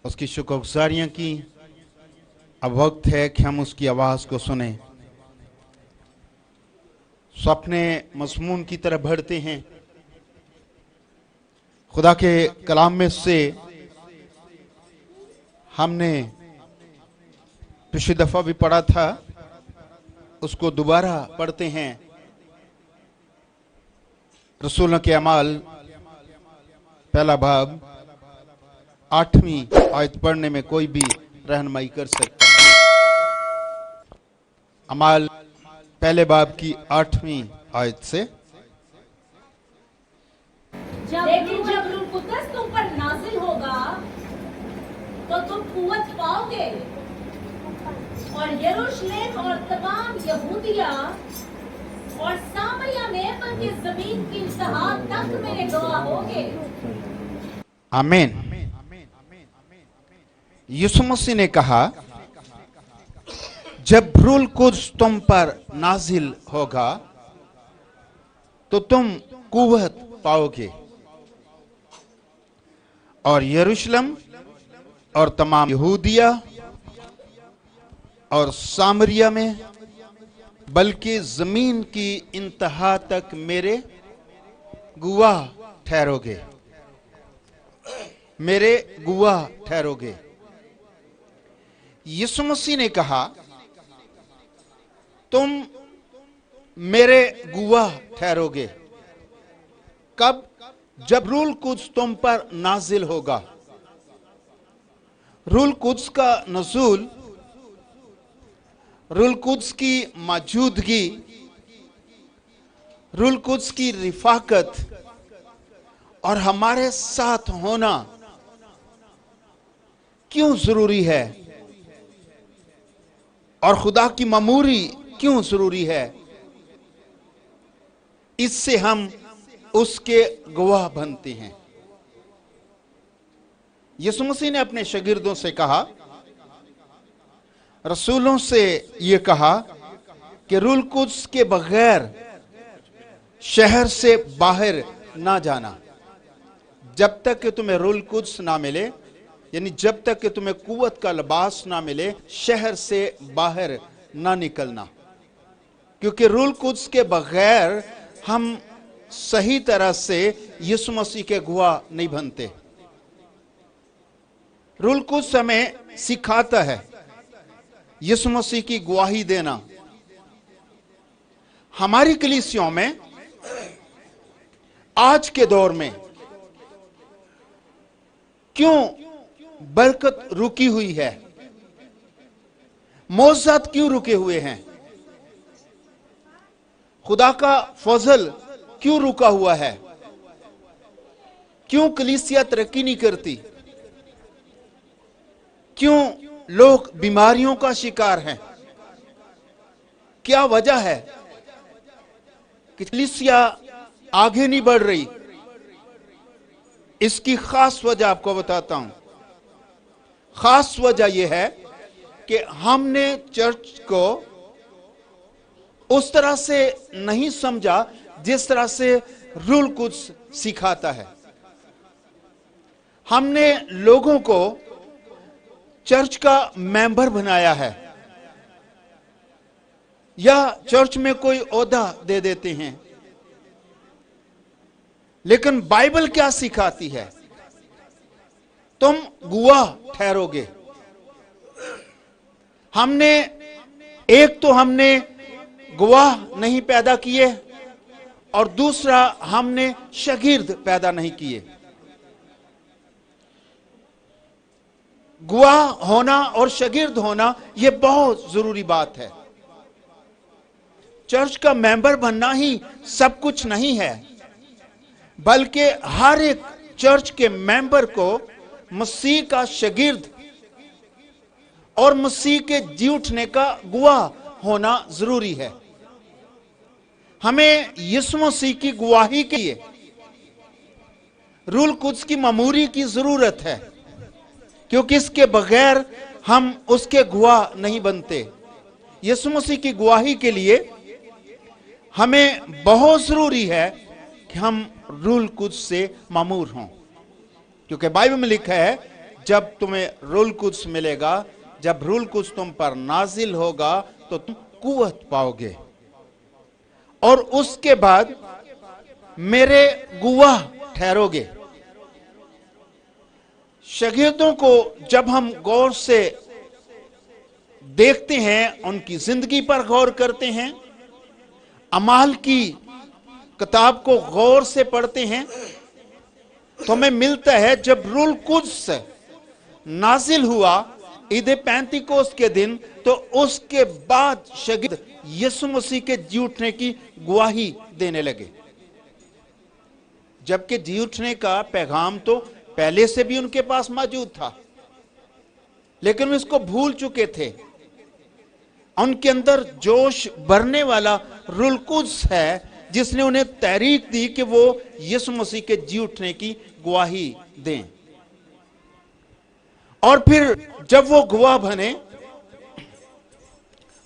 उसकी शुक्रगुजारियां की। अब वक्त है कि हम उसकी आवाज़ को सुने। सो अपने मज़मून की तरफ बढ़ते हैं। खुदा के कलाम में से हमने पिछली दफ़ा भी पढ़ा था, उसको दोबारा पढ़ते हैं। रसूलों के अमाल पहला बाब 8वीं आयत पढ़ने में कोई भी रहनुमाई कर सकता है। अमाल पहले बाब की 8वीं आयत से। लेकिन जब रूह कुद्दस तुम पर नाजिल होगा तो तुम कुव्वत पाओगे और यरूशलेम और तमाम यहूदिया और सामरिया में बल्कि जमीन की इंतहा तक मेरे गवाह होगे। आमीन। यीशु मसीह ने कहा, जब रूह कुद्स तुम पर नाजिल होगा तो तुम कुव्वत पाओगे और यरूशलेम और तमाम यहूदिया और सामरिया में बल्कि जमीन की इंतहा तक मेरे गवाह ठहरोगे, मेरे गवाह ठहरोगे। यीशु मसीह ने कहा, तुम मेरे गवाह ठहरोगे। कब? जब रूह कुद्स तुम पर नाजिल होगा। रूह कुद्स का नज़ूल, रूह कुद्स की मौजूदगी, रूह कुद्स की रिफाकत और हमारे साथ होना क्यों जरूरी है और खुदा की मामूरी क्यों जरूरी है, इससे हम उसके गवाह बनते हैं। यीशु मसीह ने अपने शागिर्दों से कहा, रसूलों से यह कहा कि रूह कुद्स के बगैर शहर से बाहर ना जाना। जब तक कि तुम्हें रूह कुद्स ना मिले, यानी जब तक कि तुम्हें कुव्वत का लिबास ना मिले, शहर से बाहर ना निकलना। क्योंकि रूह कुद्स के बगैर हम सही तरह से यीशु मसीह के गवाह नहीं बनते। रूह कुद्स हमें सिखाता है यीशु मसीह की गवाही देना। हमारी कलीसियों में आज के दौर में क्यों बरकत रुकी हुई है, मौजज़ात क्यों रुके हुए हैं, खुदा का फजल क्यों रुका हुआ है, क्यों कलीसिया तरक्की नहीं करती, क्यों लोग बीमारियों का शिकार हैं, क्या वजह है कि कलीसिया आगे नहीं बढ़ रही? इसकी खास वजह आपको बताता हूं। खास वजह यह है कि हमने चर्च को उस तरह से नहीं समझा जिस तरह से रूह कुद्स सिखाता है। हमने लोगों को चर्च का मेंबर बनाया है या चर्च में कोई ओहदा दे देते हैं, लेकिन बाइबल क्या सिखाती है? तुम गवाह ठहरोगे। हमने गवाह नहीं पैदा किए और दूसरा हमने शागिर्द पैदा नहीं किए। गवाह होना और शागिर्द होना यह बहुत जरूरी बात है। चर्च का मेंबर बनना ही सब कुछ नहीं है, बल्कि हर एक चर्च के मेंबर को मसीह का शागिर्द और मसीह के जी उठने का गवाह होना जरूरी है। हमें यीशु मसीह की गवाही के लिए रूह कुद्स की मामूरी की जरूरत है, क्योंकि इसके बगैर हम उसके गवाह नहीं बनते। यीशु मसीह की गवाही के लिए हमें बहुत जरूरी है कि हम रूह कुद्स से मामूर हों, क्योंकि बाइबल में लिखा है, जब तुम्हें रूल कुद्स मिलेगा, जब रूल कुद्स तुम पर नाजिल होगा तो तुम कुव्वत पाओगे और उसके बाद मेरे गवाह ठहरोगे। शागिर्दों को जब हम गौर से देखते हैं, उनकी जिंदगी पर गौर करते हैं, अमाल की किताब को गौर से पढ़ते हैं, तो हमें मिलता है जब रूल कुद्स नाजिल हुआ ईद पैंतीकोस के दिन, तो उसके बाद शागिर्द यीशु मसीह के जी उठने की गवाही देने लगे। जबकि जी उठने का पैगाम तो पहले से भी उनके पास मौजूद था, लेकिन वे इसको भूल चुके थे। उनके अंदर जोश भरने वाला रूल कुद्स है जिसने उन्हें तहरीक दी कि वो यीशु मसीह के जी उठने की गवाही दें। और फिर जब वो गवाह बने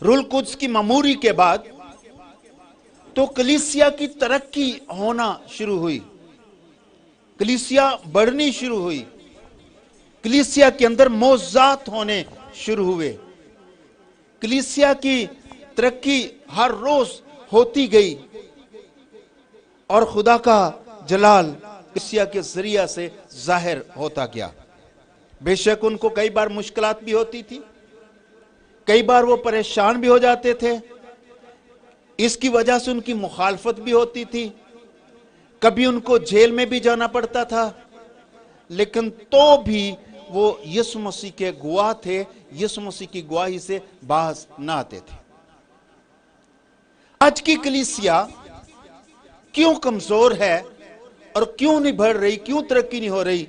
रूल कुद्स की मामूरी के बाद, तो कलीसिया की तरक्की होना शुरू हुई, कलीसिया बढ़नी शुरू हुई, कलीसिया के अंदर मोजात होने शुरू हुए, कलीसिया की तरक्की हर रोज होती गई और खुदा का जलाल कलीसिया के जरिया से जाहिर होता गया। बेशक उनको कई बार मुश्किलात भी होती थी, कई बार वो परेशान भी हो जाते थे, इसकी वजह से उनकी मुखालफत भी होती थी, कभी उनको जेल में भी जाना पड़ता था, लेकिन तो भी वो यीशु मसीह के गवाह थे, यीशु मसीह की गवाही से बाज ना आते थे। आज की कलीसिया क्यों कमजोर है और क्यों नहीं बढ़ रही, क्यों तरक्की नहीं हो रही,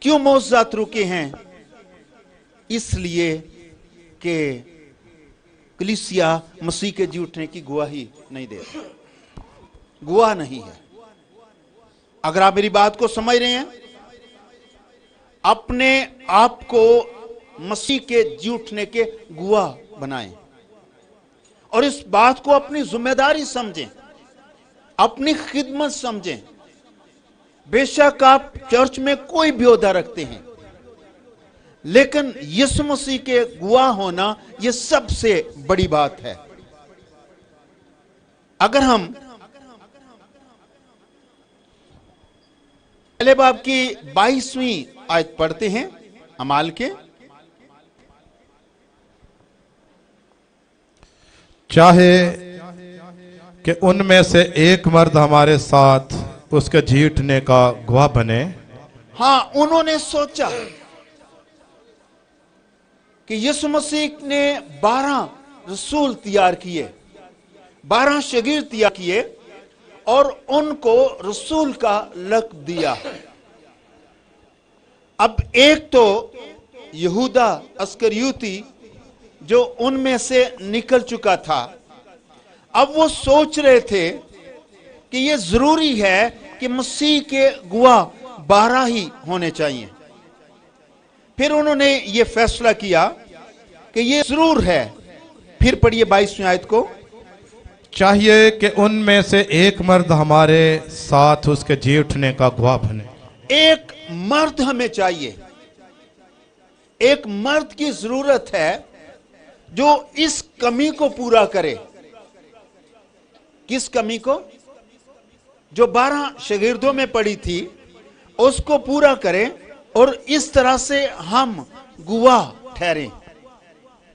क्यों मौजूद रुके हैं? इसलिए कि कलीसिया मसीह के जी उठने की गवाही नहीं दे रही, गवाह नहीं है। अगर आप मेरी बात को समझ रहे हैं, अपने आप को मसीह के जी उठने के गवाह बनाएं और इस बात को अपनी जिम्मेदारी समझें, अपनी खिदमत समझें। बेशक आप चर्च में कोई भी ओहदा रखते हैं, लेकिन यीशु मसीह के गवाह होना यह सबसे बड़ी बात है। अगर हम पहले बाब की 22वीं आयत पढ़ते हैं अमाल के, चाहे कि उनमें से एक मर्द हमारे साथ उसके जी उठने का गवाह बने। हां, उन्होंने सोचा कि यीशु मसीह ने 12 रसूल तैयार किए, 12 शागिर्द तैयार किए और उनको रसूल का लक़ब दिया। अब एक तो यहूदा अस्करियोती जो उनमें से निकल चुका था, अब वो सोच रहे थे कि ये जरूरी है कि मसीह के गवाह 12 ही होने चाहिए। फिर उन्होंने ये फैसला किया कि ये जरूर है। फिर पढ़िए 22वीं आयत को, चाहिए कि उनमें से एक मर्द हमारे साथ उसके जी उठने का गवाह बने। एक मर्द हमें चाहिए, एक मर्द की जरूरत है जो इस कमी को पूरा करे। किस कमी को? जो 12 शागिर्दों में पड़ी थी उसको पूरा करें और इस तरह से हम गवाह ठहरें।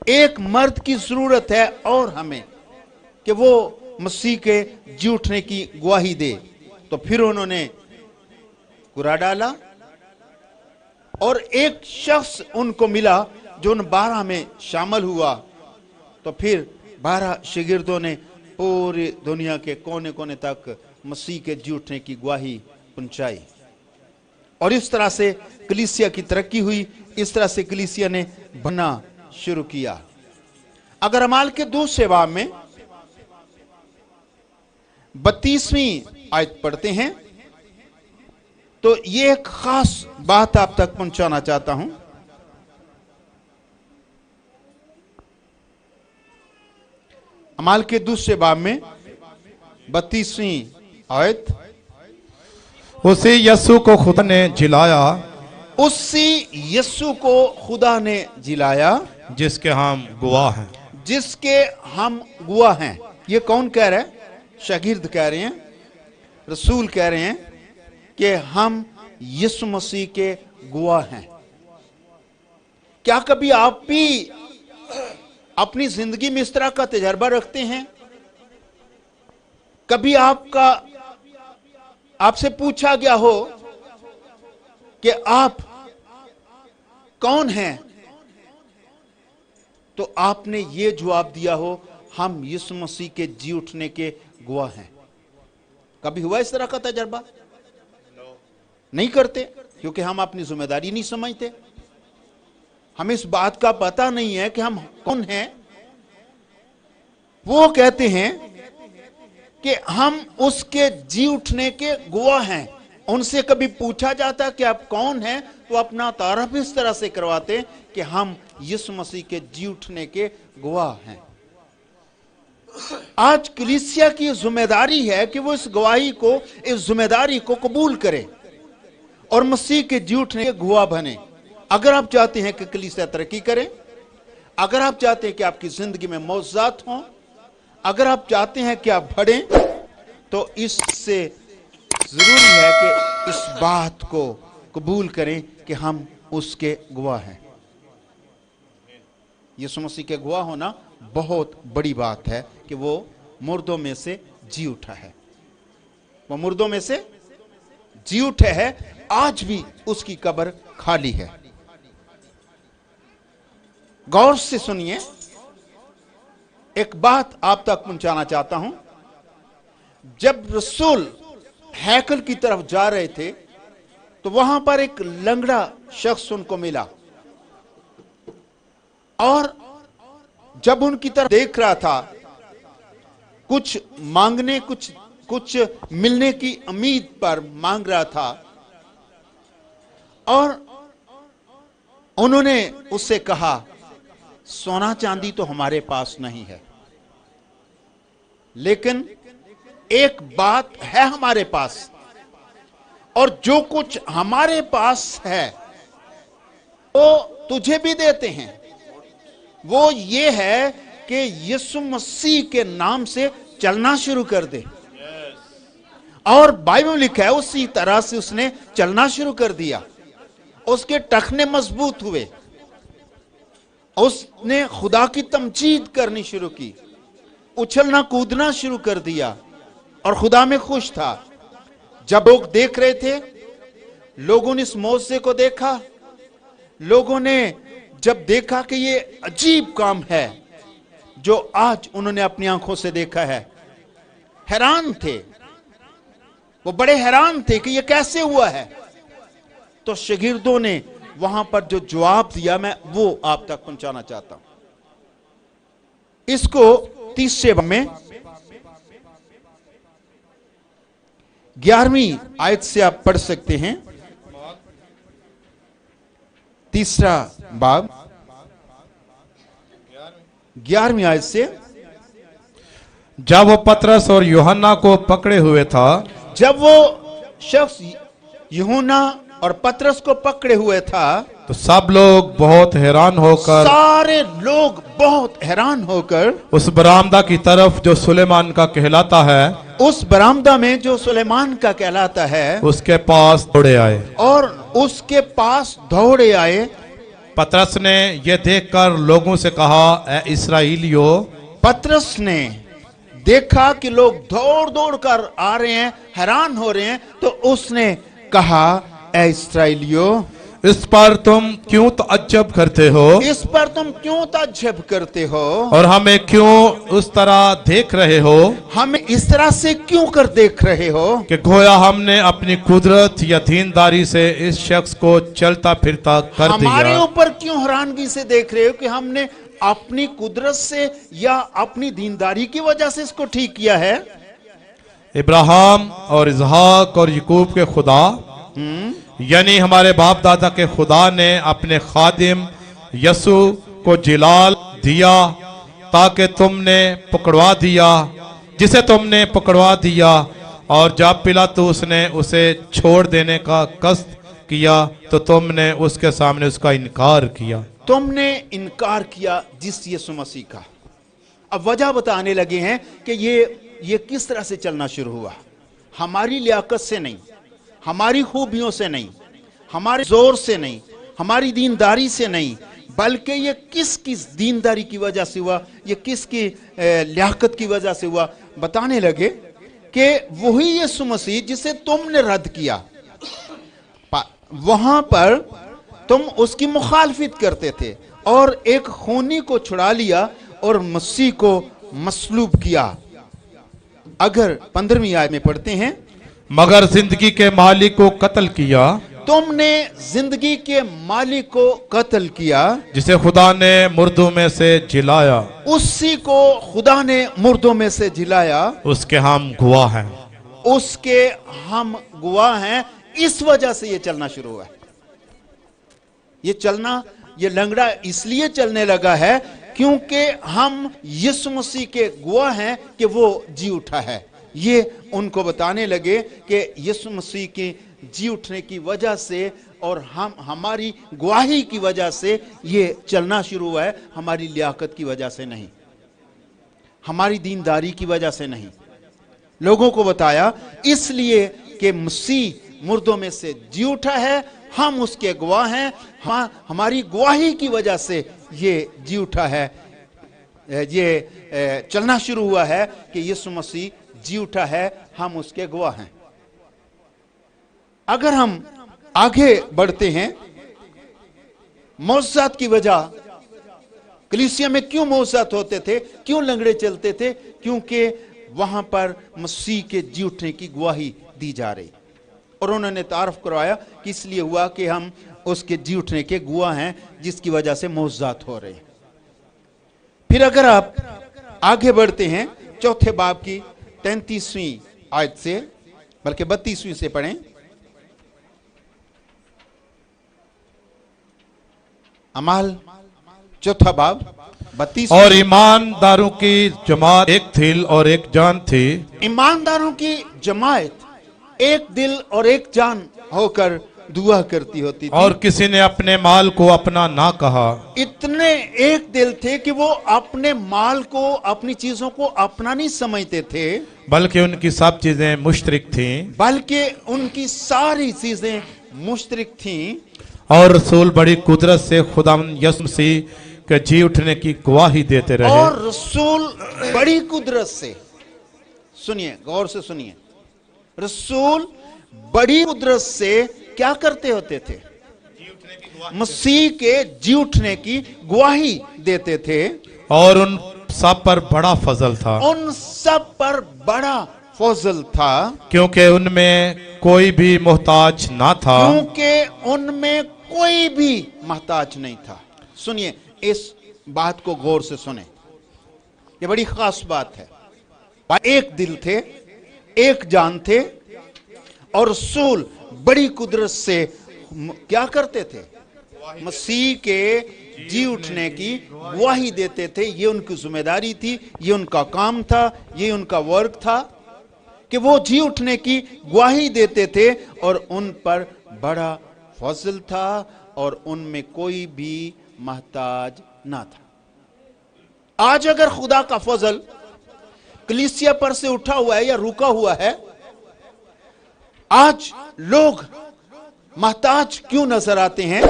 एक मर्द की जरूरत है और हमें कि वो मसीह के जी उठने की गवाही दे। तो फिर उन्होंने कुरा डाला और एक शख्स उनको मिला जो उन 12 में शामिल हुआ। तो फिर 12 शागिर्दों ने पूरी दुनिया के कोने कोने तक मसीह के जी उठने की गवाही पहुंचाई और इस तरह से कलीसिया की तरक्की हुई, इस तरह से कलीसिया ने बनना शुरू किया। अगर अमाल के दूसरे बाब में 32वीं आयत पढ़ते हैं तो ये एक खास बात आप तक पहुंचाना चाहता हूं। अमाल के दूसरे बाब में 32वीं आयत, उसी यीशु को खुदा ने जिलाया उसी यीशु को खुदा ने जिलाया जिसके हम गवाह हैं। जिसके हम गवाह हैं। ये कौन कह रहा है? शागिर्द कह रहे हैं, रसूल कह रहे हैं कि हम यीशु मसीह के गवाह हैं। क्या कभी आप भी अपनी जिंदगी में इस तरह का तजर्बा रखते हैं? कभी आपसे पूछा गया हो कि आप कौन हैं, तो आपने ये जवाब दिया हो, हम यीशु मसीह के जी उठने के गवाह हैं। कभी हुआ इस तरह का तजर्बा? नहीं करते, क्योंकि हम अपनी जिम्मेदारी नहीं समझते। हमें इस बात का पता नहीं है कि हम कौन हैं। वो कहते हैं कि हम उसके जी उठने के गवाह हैं। उनसे कभी पूछा जाता कि आप कौन हैं, तो अपना तारफ इस तरह से करवाते कि हम यीशु मसीह के जी उठने के गवाह हैं। आज कलीसिया की जिम्मेदारी है कि वो इस गवाही को, इस जिम्मेदारी को कबूल करे और मसीह के जी उठने के गवाह बने। अगर आप चाहते हैं कि कलीसिया तरक्की करे, अगर आप चाहते हैं कि आपकी जिंदगी में मौजूदात हों, अगर आप चाहते हैं कि आप बढ़ें, तो इससे जरूरी है कि इस बात को कबूल करें कि हम उसके गवाह हैं। यीशु मसीह के गवाह होना बहुत बड़ी बात है कि वो मुर्दों में से जी उठा है। वो मुर्दों में से जी उठे है। आज भी उसकी कब्र खाली है। गौर से सुनिए, एक बात आप तक पहुंचाना चाहता हूं। जब रसूल हैकल की तरफ जा रहे थे, तो वहां पर एक लंगड़ा शख्स उनको मिला, और जब उनकी तरफ देख रहा था, कुछ मांगने, कुछ मिलने की उम्मीद पर मांग रहा था, और उन्होंने उससे कहा, सोना चांदी तो हमारे पास नहीं है, लेकिन एक बात है हमारे पास, और जो कुछ हमारे पास है वो तुझे भी देते हैं। वो ये है कि यीशु मसीह के नाम से चलना शुरू कर दे। और बाइबल में लिखा है उसी तरह से उसने चलना शुरू कर दिया। उसके टखने मजबूत हुए, उसने खुदा की तमजीद करनी शुरू की, उछलना कूदना शुरू कर दिया, और खुदा में खुश था। जब लोग देख रहे थे, लोगों ने इस मौजे को देखा, लोगों ने जब देखा कि ये अजीब काम है जो आज उन्होंने अपनी आंखों से देखा है, हैरान थे। वो बड़े हैरान थे कि ये कैसे हुआ है। तो शागिर्दों ने वहां पर जो जवाब दिया, मैं वो आप तक पहुंचाना चाहता हूं। इसको 30 में 11वीं आयत से आप पढ़ सकते हैं। 3 बाब 11वीं आयत से। जब वो पतरस और यूहन्ना को पकड़े हुए था, जब वो शख्स यूहन्ना और पतरस को पकड़े हुए था, तो सब लोग बहुत हैरान होकर, सारे लोग बहुत हैरान होकर उस बरामदा की तरफ जो सुलेमान का कहलाता है, उस बरामदा में जो सुलेमान का कहलाता है, उसके पास दौड़े आए। और उसके पास दौड़े आए। पतरस ने यह देखकर लोगों से कहा, ए इस्राएलियों। पतरस ने देखा कि लोग दौड़ दौड़ कर आ रहे हैं, हैरान हो रहे हैं, तो उसने कहा, ए इस्राएलियों, इस पर तुम क्यों तअज्जब करते हो? इस पर तुम क्यों ताज्जुब करते हो? और हमें क्यों उस तरह देख रहे हो? हमें इस तरह से क्यों कर देख रहे हो कि गोया हमने अपनी कुदरत या दीनदारी से इस शख्स को चलता फिरता कर हमारे दिया। ऊपर क्यों हैरानगी से देख रहे हो कि हमने अपनी कुदरत से या अपनी दीनदारी की वजह से इसको ठीक किया है? इब्राहिम और इसहाक और याकूब के खुदा, यानी हमारे बाप दादा के खुदा ने अपने खादिम यसु को जिलाल दिया, ताकि तुमने पकड़वा दिया, जिसे तुमने पकड़वा दिया, और जब पिलातुस ने उसे छोड़ देने का कष्ट किया तो तुमने उसके सामने उसका इनकार किया। तुमने इनकार किया जिस यीशु मसीह का। अब वजह बताने लगे हैं कि ये किस तरह से चलना शुरू हुआ। हमारी लियाकत से नहीं, हमारी खूबियों से नहीं, हमारे जोर से नहीं, हमारी दीनदारी से नहीं, बल्कि ये किसकी दीनदारी की वजह से हुआ, ये किसकी लियाकत की वजह से हुआ। बताने लगे कि वही यीशु मसीह जिसे तुमने रद्द किया, वहां पर तुम उसकी मुखालफत करते थे और एक खूनी को छुड़ा लिया और मसीह को मसलूब किया। अगर 15वीं आयत में पढ़ते हैं, मगर जिंदगी के मालिक को कत्ल किया, तुमने जिंदगी के मालिक को कत्ल किया, जिसे खुदा ने मुर्दों में से जिलाया, उसी को खुदा ने मुर्दों में से जिलाया, उसके हम गवाह हैं। उसके हम गवाह हैं। इस वजह से ये चलना शुरू हुआ है। ये चलना, ये लंगड़ा इसलिए चलने लगा है क्योंकि हम यीशु मसीह के गवाह हैं कि वो जी उठा है। ये उनको बताने लगे कि यीशु मसीह के जी उठने की वजह से और हमारी गवाही की वजह से ये चलना शुरू हुआ है, हमारी लियाकत की वजह से नहीं, हमारी दीनदारी की वजह से नहीं। लोगों को बताया इसलिए कि मसीह मुर्दों में से जी उठा है, हम उसके गवाह हैं, हमारी गवाही की वजह से ये जी उठा है। ये चलना शुरू हुआ है कि यीशु मसीह जी उठा है, हम उसके गवाह हैं। अगर हम आगे बढ़ते हैं, मौजज़ात की वजह, कलीसिया में क्यों मौजज़ात होते थे, क्यों लंगड़े चलते थे? क्योंकि वहां पर मसीह के जी उठने की गवाही दी जा रही। और उन्होंने तारफ करवाया कि इसलिए हुआ कि हम उसके जी उठने के गवाह हैं, जिसकी वजह से मौजज़ात हो रहे हैं। फिर अगर आप आगे बढ़ते हैं, चौथे बाब की 33वीं आयत से, बल्कि 32वीं से पढ़ें। अमाल चौथा बाब 32। और ईमानदारों की जमात एक दिल और एक जान थी। ईमानदारों की जमात एक दिल और एक जान होकर दुआ करती होती थी। और किसी ने अपने माल को अपना ना कहा। इतने एक दिल थे कि वो अपने माल को, अपनी चीजों को अपना नहीं समझते थे, बल्कि उनकी सब चीजें मुश्तरिक थीं। बल्कि उनकी सारी चीजें मुश्तरिक थीं। और रसूल बड़ी कुदरत से खुदा यीशु मसीह के जी उठने की गवाही देते रहे। और रसूल बड़ी कुदरत से, सुनिए, गौर से सुनिए, रसूल बड़ी कुदरत से क्या करते होते थे? मसीह के जी उठने की गवाही देते थे। और उन सब पर बड़ा फजल था। उन सब पर बड़ा फजल था, क्योंकि उनमें कोई भी मोहताज ना था। क्योंकि उनमें कोई भी मोहताज नहीं था। सुनिए, इस बात को गौर से सुने, ये बड़ी खास बात है। एक दिल थे, एक जान थे, और रसूल बड़ी कुदरत से क्या करते थे? मसीह के जी उठने की गवाही देते थे। ये उनकी जिम्मेदारी थी, ये उनका काम था, ये उनका वर्क था कि वो जी उठने की गवाही देते थे। और उन पर बड़ा फजल था और उनमें कोई भी मोहताज ना था। आज अगर खुदा का फजल कलीसिया पर से उठा हुआ है या रुका हुआ है, आज लोग मोहताज क्यों नजर आते हैं,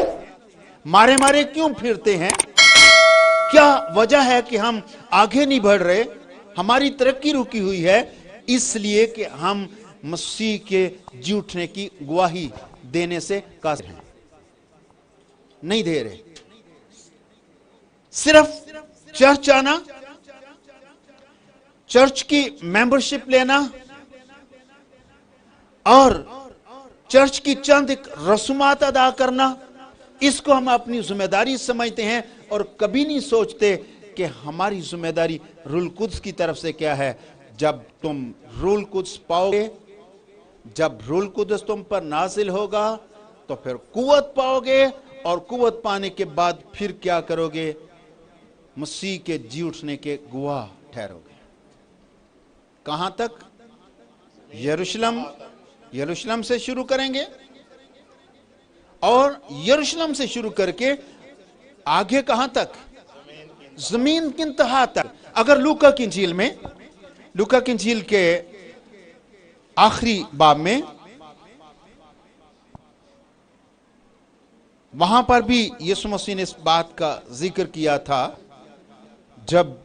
मारे मारे क्यों फिरते हैं? क्या वजह है कि हम आगे नहीं बढ़ रहे, हमारी तरक्की रुकी हुई है? इसलिए कि हम मसीह के जी उठने की गवाही देने से कासिर हैं, नहीं दे रहे। सिर्फ चर्च आना, चर्च की मेंबरशिप लेना और चर्च की चंद रसूमात अदा करना, इसको हम अपनी जिम्मेदारी समझते हैं और कभी नहीं सोचते कि हमारी जिम्मेदारी रूल कुद्स की तरफ से क्या है। जब तुम रूल कुद्स पाओगे, जब रूल कुद्स तुम पर नाजिल होगा, तो फिर कुव्वत पाओगे, और कुव्वत पाने के बाद फिर क्या करोगे? मसीह के जी उठने के गवाह ठहरोगे। कहां तक? यरूशलेम से शुरू करेंगे, और यरूशलेम से शुरू करके आगे कहां तक? जमीन की इंतहा तक। अगर लूका की इंजील में, लूका की इंजील के आखिरी बाब में, वहां पर भी यीशु मसीह ने इस बात का जिक्र किया था, जब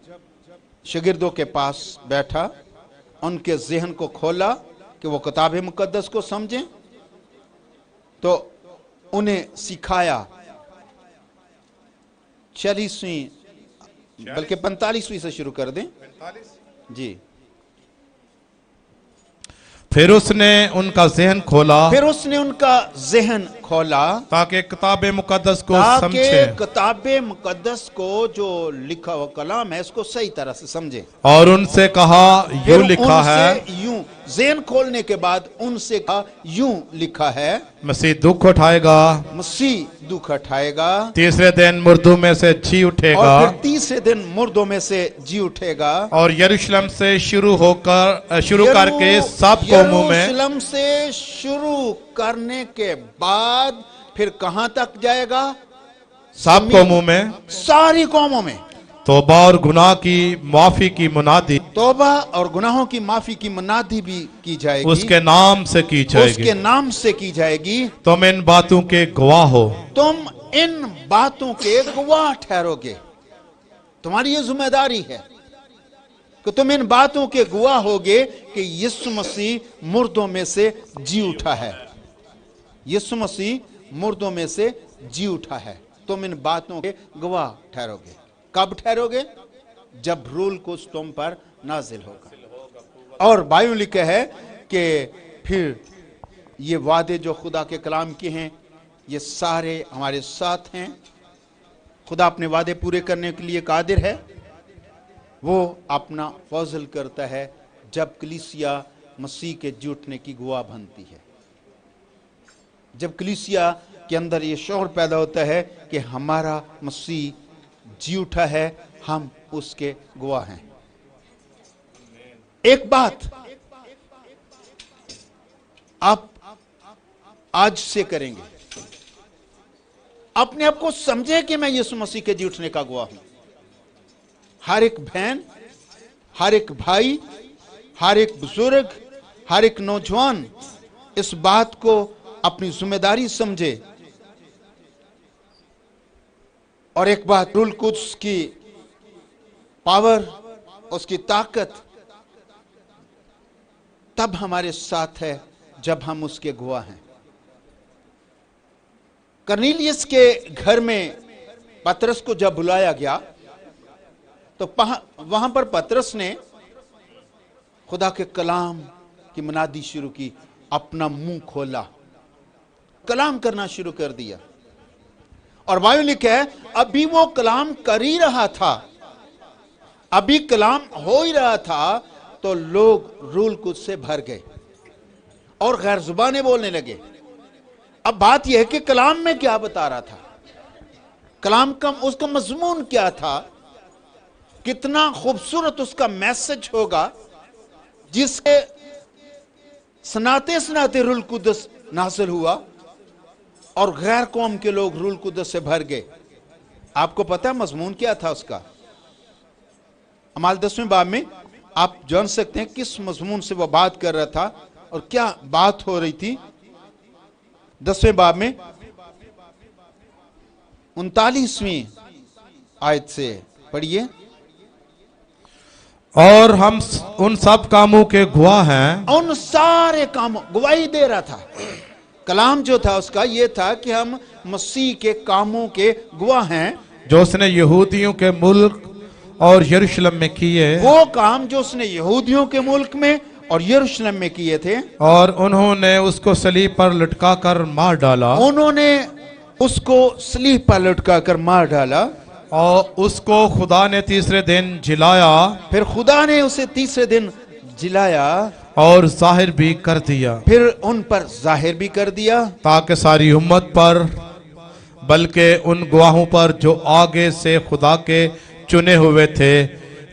शागिर्दों के पास बैठा, उनके ज़हन को खोला कि वो किताब मुकद्दस को समझें, तो उन्हें सिखाया। 40वीं बल्कि 45वीं से शुरू कर दें जी। फिर उसने उनका ज़हन खोला, फिर उसने उनका ज़हन खोला ताकि किताब मुकद्दस को ताकि समझे किताब मुकद्दस को जो लिखा हुआ कलाम है इसको सही तरह से समझे। और उनसे कहा फिर यूं लिखा है, उनसे यूं, ज़हन खोलने के बाद उनसे कहा यूं लिखा है, मसीह दुख उठाएगा, मसीह दुख उठाएगा तीसरे दिन मुर्दों में से जी उठेगा, और फिर तीसरे दिन मुर्दों में से जी उठेगा। और यरूशलेम से शुरू करके सब कौमों में, यरूशलेम से शुरू करने के बाद फिर कहां तक जाएगा? सब कौमों में सारी कौमों में तौबा और गुनाह की माफी की मुनादी तौबा और गुनाहों की माफी की मुनादी भी की जाएगी, उसके नाम से की जाएगी। उसके नाम से की जाएगी। तुम इन बातों के गवाह हो। तुम इन बातों के गवाह ठहरोगे। तुम्हारी ये जिम्मेदारी है कि तुम इन बातों के गवाह होगे कि यीशु मसीह मुर्दों में से जी उठा है। यीशु मसीह मुर्दों में से जी उठा है। तुम इन बातों के गवाह ठहरोगे। कब ठहरोगे? जब रूल कुछ तुम पर नाजिल होगा। और बाइबल लिखा है कि फिर ये वादे जो खुदा के कलाम के हैं, ये सारे हमारे साथ हैं। खुदा अपने वादे पूरे करने के लिए कादिर है। वो अपना फजल करता है जब कलीसिया मसीह के जी उठने की गवाह बनती है। जब कलीसिया के अंदर ये शौर पैदा होता है कि हमारा मसीह जी उठा है, हम उसके गवाह हैं। एक बात आप आज से करेंगे, अपने आप को समझे कि मैं यीशु मसीह के जी उठने का गवाह हूं। हर एक बहन, हर एक भाई, हर एक बुजुर्ग, हर एक नौजवान इस बात को अपनी जिम्मेदारी समझे। और एक बात, रूल कुद्स की पावर, उसकी ताकत तब हमारे साथ है जब हम उसके गवाह हैं। कर्नेलियस के घर में पतरस को जब बुलाया गया तो वहां पर पतरस ने खुदा के कलाम की मुनादी शुरू की, अपना मुंह खोला, कलाम करना शुरू कर दिया। और बाइबल लिखा है अभी वो कलाम कर ही रहा था, अभी कलाम हो ही रहा था, तो लोग रूल कुद्स से भर गए और गैर जुबानें बोलने लगे। अब बात यह है कि कलाम में क्या बता रहा था, कलाम का उसका मजमून क्या था, कितना खूबसूरत उसका मैसेज होगा, जिसके सुनाते सुनाते रूल कुद्स नाज़िल हुआ और गैर कौम के लोग रूल कुद्स से भर गए। आपको पता है मजमून क्या था उसका? अमाल 10वें बाब में आप जान सकते हैं किस मजमून से वो बात कर रहा था और क्या बात हो रही थी। 10वें बाब में 39वीं आयत से पढ़िए। और हम उन सब कामों के गवाह हैं, उन सारे कामों गवाही दे रहा था। कलाम जो था उसका ये था कि हम मसीह के कामों के गवाह हैं, जो उसने यहूदियों के मुल्क और यरूशलेम में किए, वो काम जो उसने यहूदियों के मुल्क में और यरूशलेम में किए थे। और उन्होंने उसको सलीब पर लटका कर मार डाला, उन्होंने उसको सलीब पर लटका कर मार डाला और उसको खुदा ने तीसरे दिन जिलाया, फिर खुदा ने उसे तीसरे दिन जिलाया और जाहिर भी कर दिया, फिर उन पर जाहिर भी कर दिया, ताकि सारी उम्मत पर, बल्कि उन गवाहों पर जो आगे से खुदा के चुने हुए थे,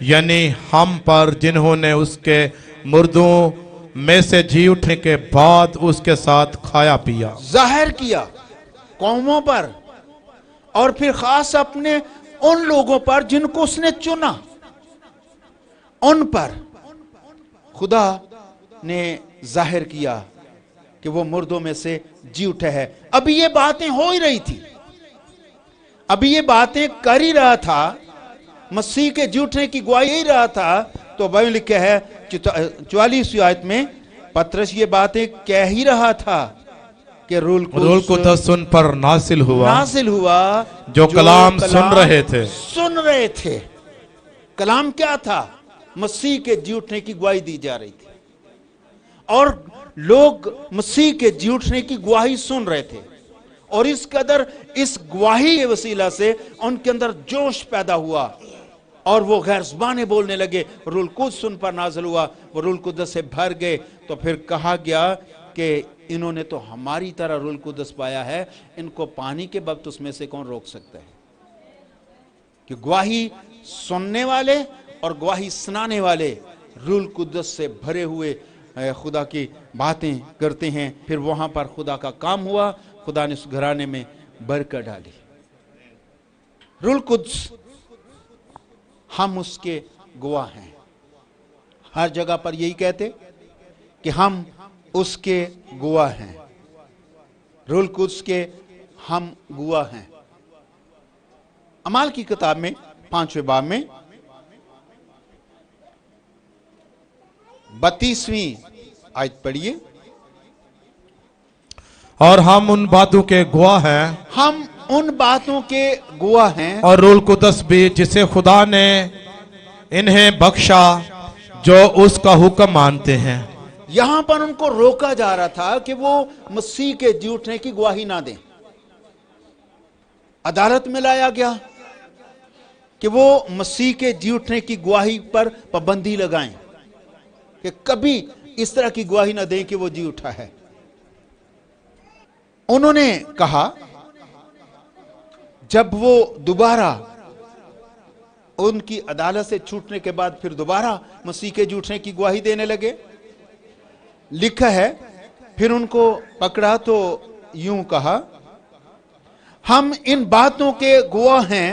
यानी हम पर, जिन्होंने उसके मुर्दों में से जी उठने के बाद उसके साथ खाया पिया। जाहिर किया कौमों पर और फिर खास अपने उन लोगों पर जिनको उसने चुना, उन पर खुदा ने जाहिर किया कि वो मुर्दों में से जी उठे है। अभी ये बातें हो ही रही थी, अभी ये बातें कर ही रहा था, मसीह के जी उठने की गवाही ही रहा था। तो बाइबल लिखे है 44वीं आयत में पतरस ये बातें कह ही रहा था कि रूल कुदस उन पर नासिल हुआ जो कलाम सुन रहे थे। कलाम क्या था? मसीह के जी उठने की गवाही दी जा रही थी और लोग मसीह के जी उठने की गवाही सुन रहे थे और इस कदर इस गवाही के वसीला से उनके अंदर जोश पैदा हुआ और वो गैर ज़बानें बोलने लगे। रूल कुदस उन पर नाज़िल हुआ, वो रूल कुदस से भर गए। तो फिर कहा गया कि इन्होंने तो हमारी तरह रूल कुदस पाया है, इनको पानी के बपतिस्मे से कौन रोक सकता है? कि गवाही सुनने वाले और गवाही सुनाने वाले रूल कुदस से भरे हुए खुदा की बातें करते हैं। फिर वहां पर खुदा का काम हुआ, खुदा ने उस घराने में बरकत डाली। रूल कुदस, हम उसके गवाह हैं। हर जगह पर यही कहते कि हम उसके गवाह हैं, रूल कुदस के हम गवाह हैं। अमाल की किताब में 5वें बाब में 32वीं आयत पढ़िए। और हम उन बातों के गवाह हैं, हम उन बातों के गवाह हैं और रूल कुदस भी जिसे खुदा ने इन्हें बख्शा जो उसका हुक्म मानते हैं। यहां पर उनको रोका जा रहा था कि वो मसीह के जी उठने की गवाही ना दें। अदालत में लाया गया कि वो मसीह के जी उठने की गवाही पर पाबंदी लगाएं कि कभी इस तरह की गवाही ना दें कि वो जी उठा है। उन्होंने कहा जब वो दोबारा उनकी अदालत से छूटने के बाद फिर दोबारा मसीह के जी उठने की गवाही देने लगे, लिखा है फिर उनको पकड़ा तो यूं कहा, हम इन बातों के गवाह हैं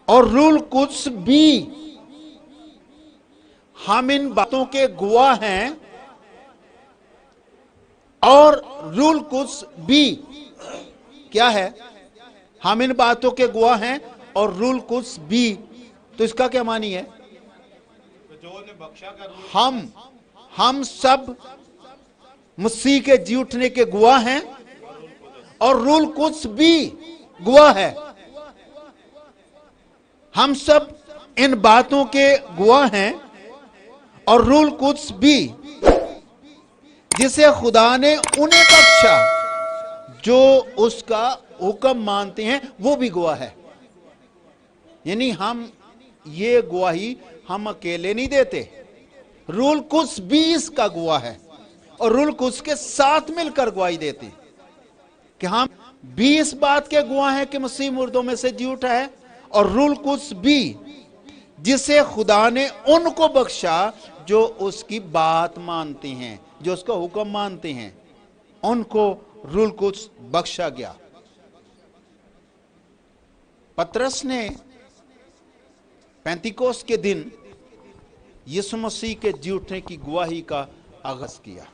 और रूल कुदस भी, हम इन बातों के गवाह हैं और रूल कुदस भी। क्या है? हम इन बातों के गवाह हैं और रूल कुदस भी। तो इसका क्या मानी है? हम सब मसीह के जी उठने के गवाह हैं और रूल कुदस भी गवाह है। हम सब इन बातों के गवाह हैं और रूल कुदस भी जिसे खुदा ने उन्हें बख्शा जो उसका हुक्म मानते हैं, वो भी गवाह है। यानी हम ये गवाही हम अकेले नहीं देते, रूल कुदस भी इसका गवाह है और रूल कुदस के साथ मिलकर गवाही देते कि हम भी इस बात के गवाह हैं कि मसीह मुर्दों में से जी उठा है और रूल कुदस भी जिसे खुदा ने उनको बख्शा जो उसकी बात मानते हैं, जो उसका हुक्म मानते हैं, उनको रूल कुदस बख्शा गया। पतरस ने पेंतिकोस्त के दिन यीशु मसीह के जी उठने की गवाही का आगाज किया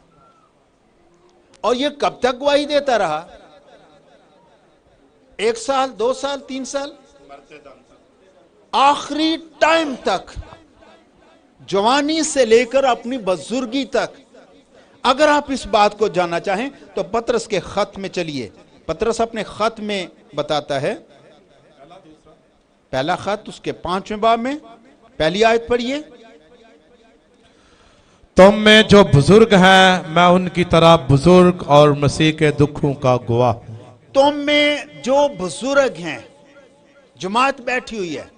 और यह कब तक गवाही देता रहा? 1 साल, 2 साल, 3 साल, आखिरी टाइम तक, जवानी से लेकर अपनी बुजुर्गी तक। अगर आप इस बात को जानना चाहें तो पतरस के खत में चलिए। पतरस अपने खत में बताता है, पहला खत उसके 5वें बाब में पहली आयत पढ़िए। तुम में जो बुजुर्ग हैं मैं उनकी तरह बुजुर्ग और मसीह के दुखों का गवाह हूं। तुम में जो बुजुर्ग हैं, जमात बैठी हुई है,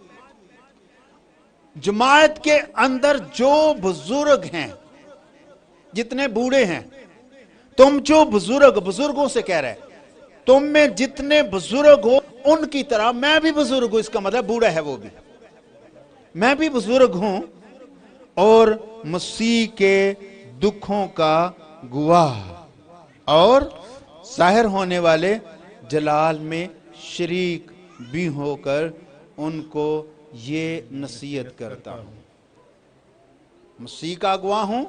जमात के अंदर जो बुजुर्ग हैं, जितने बूढ़े हैं, तुम जो बुजुर्गों से कह रहे, तुम में जितने बुजुर्ग हो उनकी तरह मैं भी बुजुर्ग हूं। इसका मतलब बूढ़ा है वो भी, मैं भी बुजुर्ग हूं और मसीह के दुखों का गवाह। और जाहिर होने वाले जलाल में शरीक भी होकर उनको ये नसीहत करता हूं। मसीह का गवाह हूं,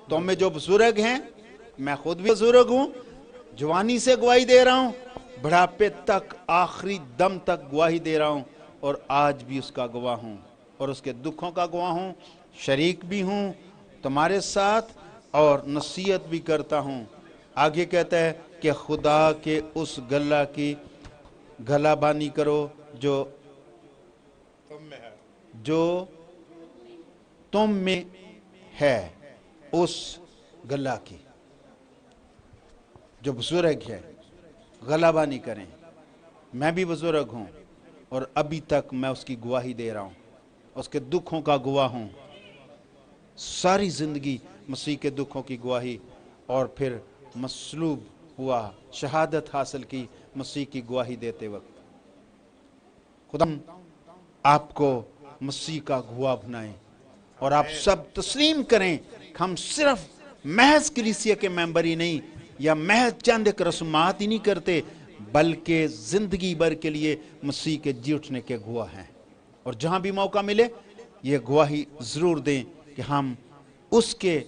तो में जो बुजुर्ग हैं, मैं खुद भी बुजुर्ग हूं, जवानी से गवाही दे रहा हूं, बुढ़ापे तक आखिरी दम तक गवाही दे रहा हूं, और आज भी उसका गवाह हूं और उसके दुखों का गवाह हूं, शरीक भी हूं तुम्हारे साथ और नसीहत भी करता हूं। आगे कहता है कि खुदा के उस गला की गलाबानी करो जो तुम में है, उस गला की जो बुजुर्ग है गलाबानी करें। मैं भी बुजुर्ग हूं और अभी तक मैं उसकी गवाही दे रहा हूं, उसके दुखों का गवाह हूं, सारी जिंदगी मसीह के दुखों की गवाही, और फिर मसलूब हुआ, शहादत हासिल की मसीह की गवाही देते वक्त। खुदा आपको मसीह का गवाह बनाए और आप सब तस्लीम करें कि हम सिर्फ महज कलीसिया के मेंबर ही नहीं या महज चंद एक रस्मात ही नहीं करते, बल्कि जिंदगी भर के लिए मसीह के जी उठने के गवाह हैं। और जहां भी मौका मिले ये गवाही जरूर दें कि हम उसके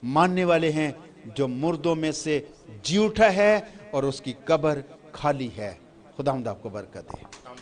मानने वाले हैं जो मुर्दों में से जी उठा है और उसकी कब्र खाली है। खुदावंद आपको बरकत दे।